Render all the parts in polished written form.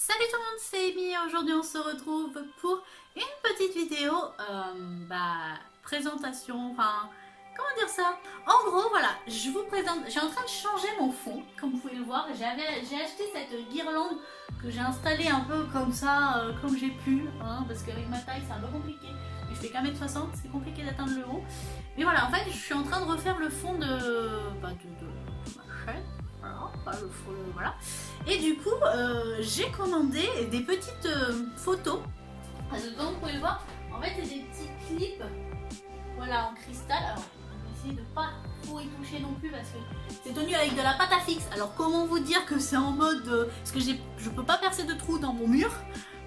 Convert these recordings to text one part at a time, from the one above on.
Salut tout le monde, c'est Amy. Aujourd'hui on se retrouve pour une petite vidéo présentation, enfin comment dire ça. En gros voilà, je vous présente, j'ai en train de changer mon fond, comme vous pouvez le voir. J'ai acheté cette guirlande que j'ai installée un peu comme ça, comme j'ai pu, hein, parce qu'avec ma taille c'est un peu compliqué. Je fais qu'un mètre 60, c'est compliqué d'atteindre le haut. Mais voilà, en fait je suis en train de refaire le fond de ma chaîne. Voilà. Et du coup, j'ai commandé des petites photos. Parce que comme vous pouvez le voir, en fait, c'est des petits clips, voilà, en cristal. Alors, on va essayer de pas trop y toucher non plus parce que c'est tenu avec de la pâte à fixe. Alors, comment vous dire que c'est en mode, parce que je peux pas percer de trous dans mon mur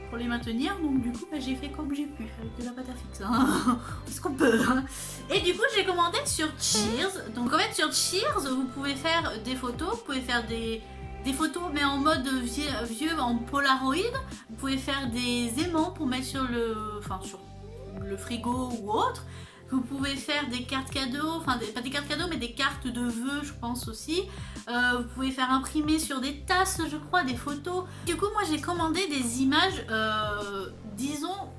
pour les maintenir, donc du coup j'ai fait comme j'ai pu avec de la pâte à fixe, hein. Ce qu'on peut, hein. Et du coup j'ai commandé sur Cheers. Donc en fait sur Cheers vous pouvez faire des photos, vous pouvez faire des photos mais en mode vieux en Polaroid. Vous pouvez faire des aimants pour mettre sur sur le frigo ou autre. Vous pouvez faire des cartes cadeaux, enfin pas des cartes cadeaux mais des cartes de vœux je pense aussi. Vous pouvez faire imprimer sur des tasses je crois, des photos. Du coup moi j'ai commandé des images disons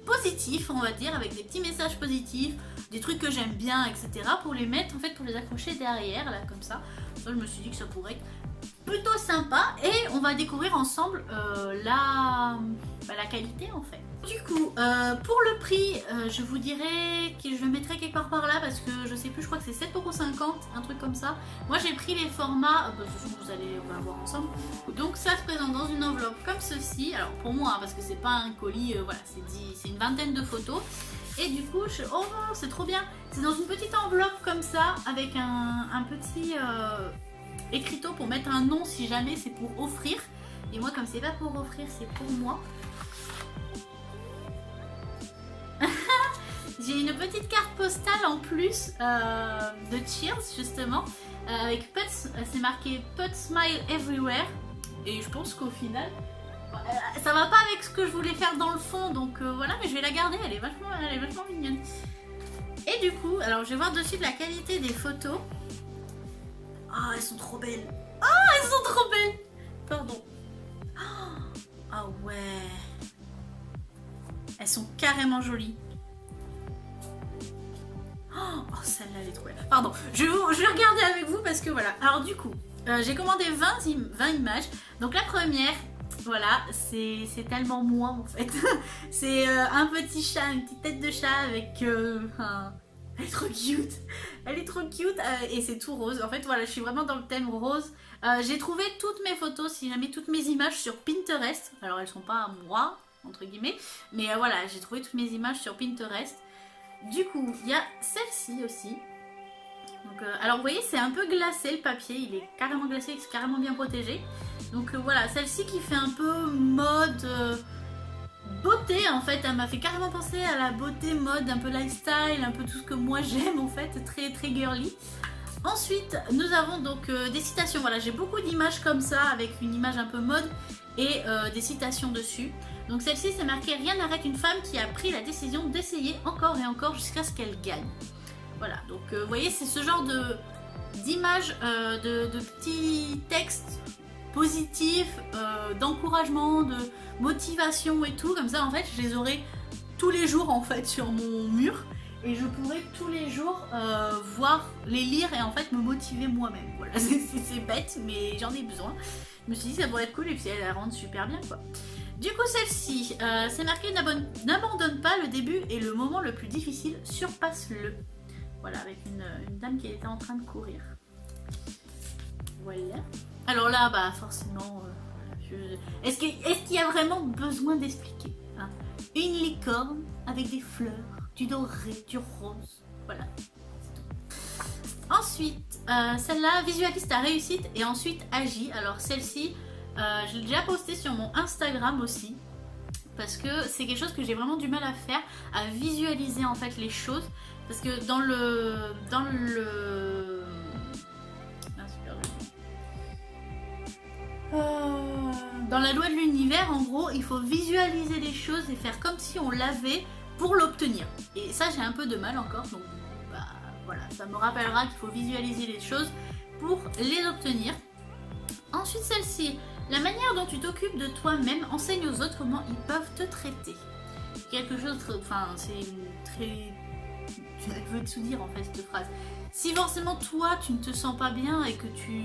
positifs on va dire, avec des petits messages positifs, des trucs que j'aime bien etc. pour les mettre en fait, pour les accrocher derrière là comme ça. Ça je me suis dit que ça pourrait être plutôt sympa et on va découvrir ensemble la qualité en fait. Du coup, pour le prix, je vous dirais que je le mettrai quelque part par là parce que je sais plus, je crois que c'est 7,50€, un truc comme ça. Moi j'ai pris les formats, on va voir ensemble. Donc ça se présente dans une enveloppe comme ceci. Alors pour moi, hein, parce que c'est pas un colis, voilà, c'est une vingtaine de photos. Et du coup, oh c'est trop bien. C'est dans une petite enveloppe comme ça, avec un petit écriteau pour mettre un nom si jamais c'est pour offrir. Et moi comme c'est pas pour offrir, c'est pour moi. J'ai une petite carte postale en plus de Cheers justement avec Put, c'est marqué Put Smile Everywhere et je pense qu'au final ça va pas avec ce que je voulais faire dans le fond donc voilà, mais je vais la garder, elle est vachement mignonne. Et du coup, alors je vais voir dessus de la qualité des photos. Ah, elles sont trop belles. Ah, elles sont trop belles. Pardon. Ah ouais. Elles sont carrément jolies. Oh, celle-là, elle est trop belle. Pardon, je vais regarder avec vous parce que voilà. Alors du coup, j'ai commandé 20 images. Donc la première, voilà, c'est tellement moi en fait. C'est un petit chat, une petite tête de chat avec Elle est trop cute. Elle est trop cute et c'est tout rose. En fait, voilà, je suis vraiment dans le thème rose. J'ai trouvé toutes mes photos, si jamais toutes mes images sur Pinterest. Alors elles sont pas à moi, entre guillemets. Mais voilà, j'ai trouvé toutes mes images sur Pinterest. Du coup, il y a celle-ci aussi. Donc, alors vous voyez, c'est un peu glacé le papier, il est carrément glacé, c'est carrément bien protégé. Donc voilà, celle-ci qui fait un peu mode beauté en fait, elle m'a fait carrément penser à la beauté mode, un peu lifestyle, un peu tout ce que moi j'aime en fait, très très girly. Ensuite, nous avons donc des citations, voilà, j'ai beaucoup d'images comme ça, avec une image un peu mode et des citations dessus. Donc celle-ci c'est marqué: rien n'arrête une femme qui a pris la décision d'essayer encore et encore jusqu'à ce qu'elle gagne. Voilà, donc vous voyez, c'est ce genre d'images, de petits textes positifs, d'encouragement, de motivation et tout. Comme ça en fait je les aurai tous les jours en fait sur mon mur. Et je pourrais tous les jours voir, les lire et en fait me motiver moi-même. Voilà, c'est bête mais j'en ai besoin. Je me suis dit ça pourrait être cool et puis elle la rend super bien quoi. Du coup celle-ci, c'est marqué: n'abandonne pas, le début est le moment le plus difficile, surpasse-le. Voilà, avec une dame qui était en train de courir. Voilà. Alors là, bah forcément, est-ce qu'il y a vraiment besoin d'expliquer, hein? Une licorne avec des fleurs, du doré, du rose. Voilà. Ensuite, celle-là, visualise ta réussite et ensuite agis. Alors celle-ci, je l'ai déjà postée sur mon Instagram aussi. Parce que c'est quelque chose que j'ai vraiment du mal à faire, à visualiser en fait les choses. Parce que dans la loi de l'univers, en gros, il faut visualiser les choses et faire comme si on l'avait pour l'obtenir. Et ça, j'ai un peu de mal encore, donc bah, voilà, ça me rappellera qu'il faut visualiser les choses pour les obtenir. Ensuite, celle-ci, La manière dont tu t'occupes de toi-même enseigne aux autres comment ils peuvent te traiter. Quelque chose, enfin, c'est très... Elle veut tout dire en fait cette phrase. Si forcément toi tu ne te sens pas bien et que tu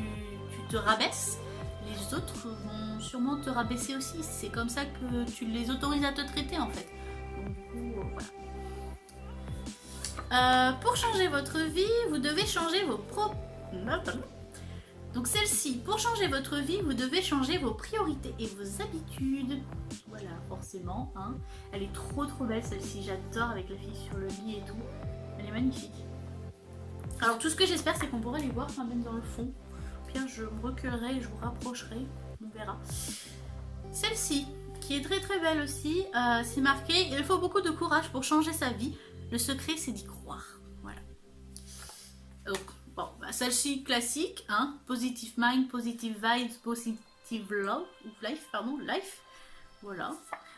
te rabaisses, les autres vont sûrement te rabaisser aussi. C'est comme ça que tu les autorises à te traiter en fait. Donc du coup, voilà. Pour changer votre vie, vous devez changer vos Donc celle-ci, pour changer votre vie, vous devez changer vos priorités et vos habitudes. Voilà, forcément. Hein. Elle est trop belle celle-ci. J'adore avec la fille sur le lit et tout. Elle est magnifique. Alors tout ce que j'espère c'est qu'on pourrait les voir quand même dans le fond. Au pire je me reculerai et je vous rapprocherai. On verra. Celle-ci, qui est très belle aussi, c'est marqué « Il faut beaucoup de courage pour changer sa vie. Le secret c'est d'y croire. » Voilà. Donc, bon, bah, celle-ci classique, hein, positive mind, positive vibes, positive love, ou life, pardon, life. Voilà.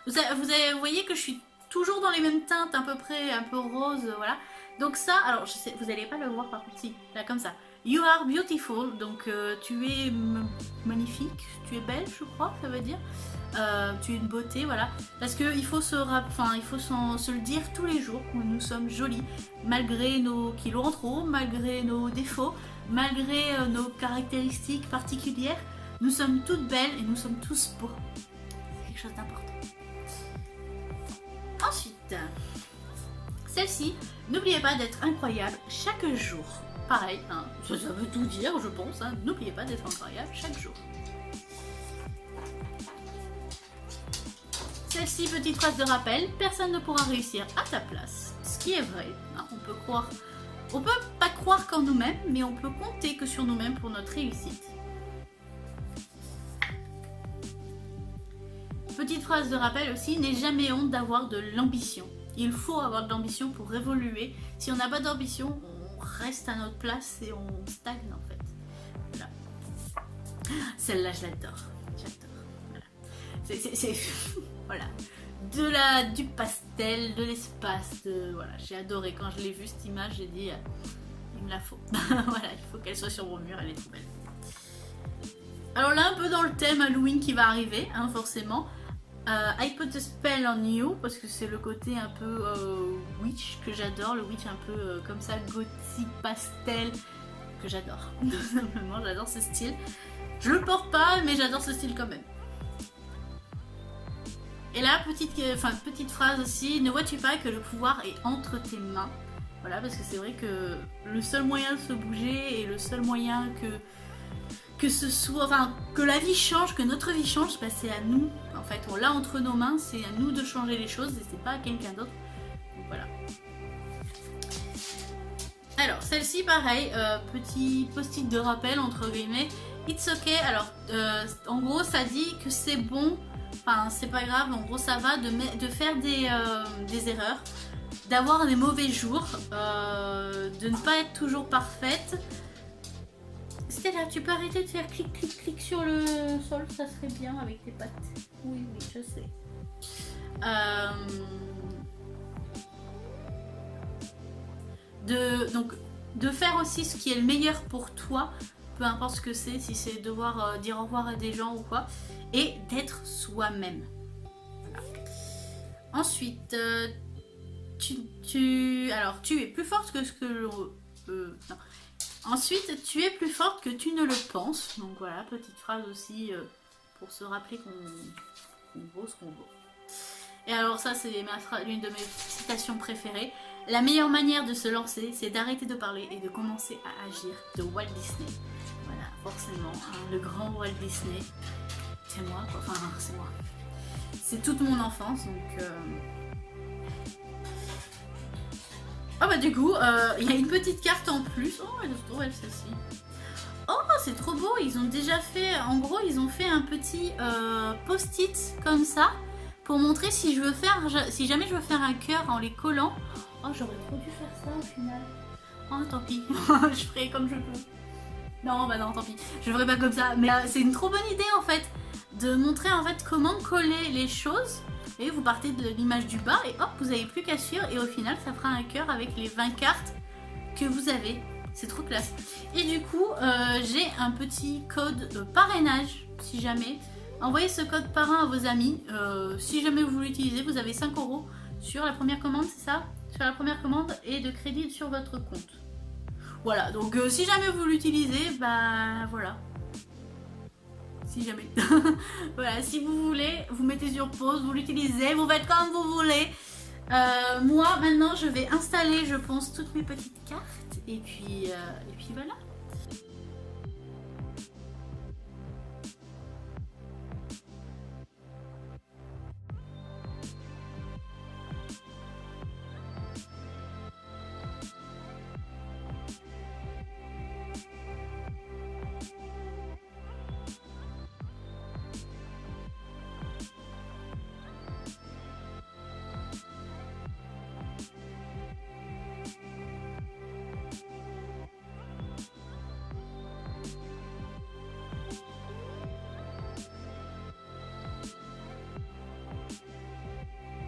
Vous voyez que je suis toujours dans les mêmes teintes, à peu près, un peu rose, voilà. Donc ça, alors je sais, vous n'allez pas le voir par contre, si, là comme ça. You are beautiful, donc tu es magnifique, tu es belle, je crois, ça veut dire. Tu es une beauté, voilà. Parce qu'il faut se le dire tous les jours que nous sommes jolis, malgré nos kilos en trop, malgré nos défauts, malgré nos caractéristiques particulières. Nous sommes toutes belles et nous sommes tous beaux. C'est quelque chose d'important. Ensuite, celle-ci, n'oubliez pas d'être incroyable chaque jour. Pareil, hein, ça veut tout dire, je pense. Hein, n'oubliez pas d'être incroyable chaque jour. Celle-ci, petite phrase de rappel, personne ne pourra réussir à ta place. Ce qui est vrai, hein, on peut pas croire qu'en nous-mêmes, mais on peut compter que sur nous-mêmes pour notre réussite. Petite phrase de rappel aussi, n'aie jamais honte d'avoir de l'ambition. Il faut avoir de l'ambition pour évoluer. Si on n'a pas d'ambition, on reste à notre place et on stagne en fait. Voilà. Celle-là, je l'adore. Voilà. C'est voilà. Du pastel, de l'espace. Voilà. J'ai adoré. Quand je l'ai vue cette image, j'ai dit, il me la faut. Voilà, il faut qu'elle soit sur mon mur, elle est trop belle. Alors là, un peu dans le thème Halloween qui va arriver, hein, forcément. I put a spell on you, parce que c'est le côté un peu witch que j'adore, le witch un peu comme ça, gothique, pastel, que j'adore. Simplement, j'adore ce style. Je le porte pas, mais j'adore ce style quand même. Et là, petite phrase aussi, ne vois-tu pas que le pouvoir est entre tes mains? Voilà, parce que c'est vrai que le seul moyen de se bouger et le seul moyen que ce soit, enfin, que la vie change, que notre vie change, bah, c'est à nous. En fait, on l'a entre nos mains, c'est à nous de changer les choses et c'est pas à quelqu'un d'autre. Donc voilà. Alors, celle-ci, pareil, petit post-it de rappel, entre guillemets. It's okay. Alors, en gros, ça dit que c'est bon, enfin, c'est pas grave, en gros, ça va de faire des erreurs, d'avoir des mauvais jours, de ne pas être toujours parfaite. Stella, tu peux arrêter de faire clic, clic, clic sur le sol, ça serait bien avec tes pattes. Oui, oui, je sais. Donc, de faire aussi ce qui est le meilleur pour toi, peu importe ce que c'est, si c'est devoir dire au revoir à des gens ou quoi, et d'être soi-même. Voilà. Ensuite, alors, tu es plus forte que ce que... non. Ensuite, tu es plus forte que tu ne le penses. Donc voilà, petite phrase aussi pour se rappeler qu'on vaut ce qu'on vaut. Et alors ça, c'est l'une de mes citations préférées. La meilleure manière de se lancer, c'est d'arrêter de parler et de commencer à agir, de Walt Disney. Voilà, forcément, hein, le grand Walt Disney. C'est moi, quoi. Enfin, c'est moi. C'est toute mon enfance, donc... Ah bah du coup, il y a une petite carte en plus. Oh, elle est trop belle celle-ci. Oh, c'est trop beau. Ils ont déjà fait, en gros, ils ont fait un petit post-it comme ça pour montrer si jamais je veux faire un cœur en les collant. Oh, j'aurais trop dû faire ça au final. Oh, tant pis. Je ferai comme je peux. Non, bah non, tant pis. Je ferai pas comme ça. Mais c'est une trop bonne idée en fait de montrer en fait comment coller les choses. Et vous partez de l'image du bas et hop, vous n'avez plus qu'à suivre et au final ça fera un cœur avec les 20 cartes que vous avez. C'est trop classe. Et du coup, j'ai un petit code parrainage si jamais envoyez ce code parrain à vos amis. Si jamais vous l'utilisez, vous avez 5 € sur la première commande, c'est ça? Sur la première commande et de crédit sur votre compte. Voilà, donc si jamais vous l'utilisez, bah voilà. Si jamais. Voilà, si vous voulez, vous mettez sur pause, vous l'utilisez, vous faites comme vous voulez. Moi, maintenant, je vais installer, je pense, toutes mes petites cartes. Et puis voilà.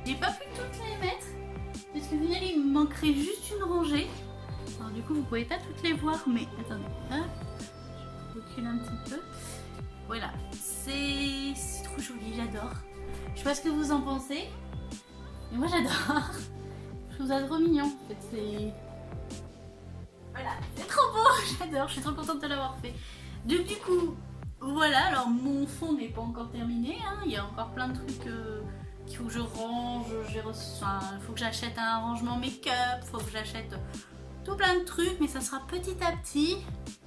J'ai pas pu toutes les mettre parce que finalement il me manquerait juste une rangée. Alors du coup vous pouvez pas toutes les voir, mais attendez, hop, je recule un petit peu. Voilà, c'est trop joli, j'adore. Je sais pas ce que vous en pensez, mais moi j'adore. Je trouve ça trop mignon. En fait, c'est voilà, c'est trop beau, j'adore. Je suis trop contente de l'avoir fait. Donc du coup, voilà. Alors mon fond n'est pas encore terminé, hein. Il y a encore plein de trucs. Qu'il faut que je range, enfin, il faut que j'achète un rangement make-up, il faut que j'achète tout plein de trucs, mais ça sera petit à petit.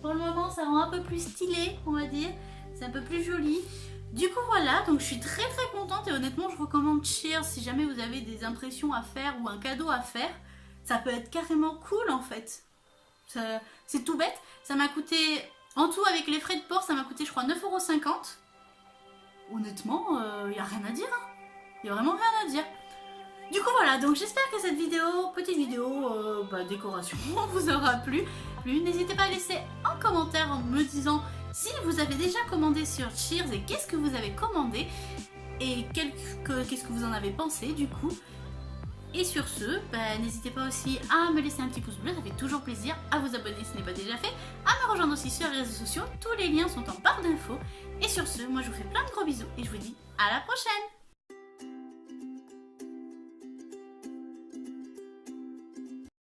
Pour le moment, ça rend un peu plus stylé, on va dire. C'est un peu plus joli. Du coup, voilà, donc je suis très contente et honnêtement, je recommande Cheers si jamais vous avez des impressions à faire ou un cadeau à faire. Ça peut être carrément cool en fait. C'est tout bête. Ça m'a coûté, en tout avec les frais de port, ça m'a coûté je crois 9,50 €. Honnêtement, il n'y a rien à dire, hein. Il n'y a vraiment rien à dire. Du coup voilà, donc j'espère que cette vidéo, petite vidéo décoration, vous aura plu. N'hésitez pas à laisser un commentaire en me disant si vous avez déjà commandé sur Cheers et qu'est-ce que vous avez commandé et qu'est-ce que vous en avez pensé du coup. Et sur ce, n'hésitez pas aussi à me laisser un petit pouce bleu, ça fait toujours plaisir, à vous abonner si ce n'est pas déjà fait, à me rejoindre aussi sur les réseaux sociaux, tous les liens sont en barre d'infos. Et sur ce, moi je vous fais plein de gros bisous et je vous dis à la prochaine.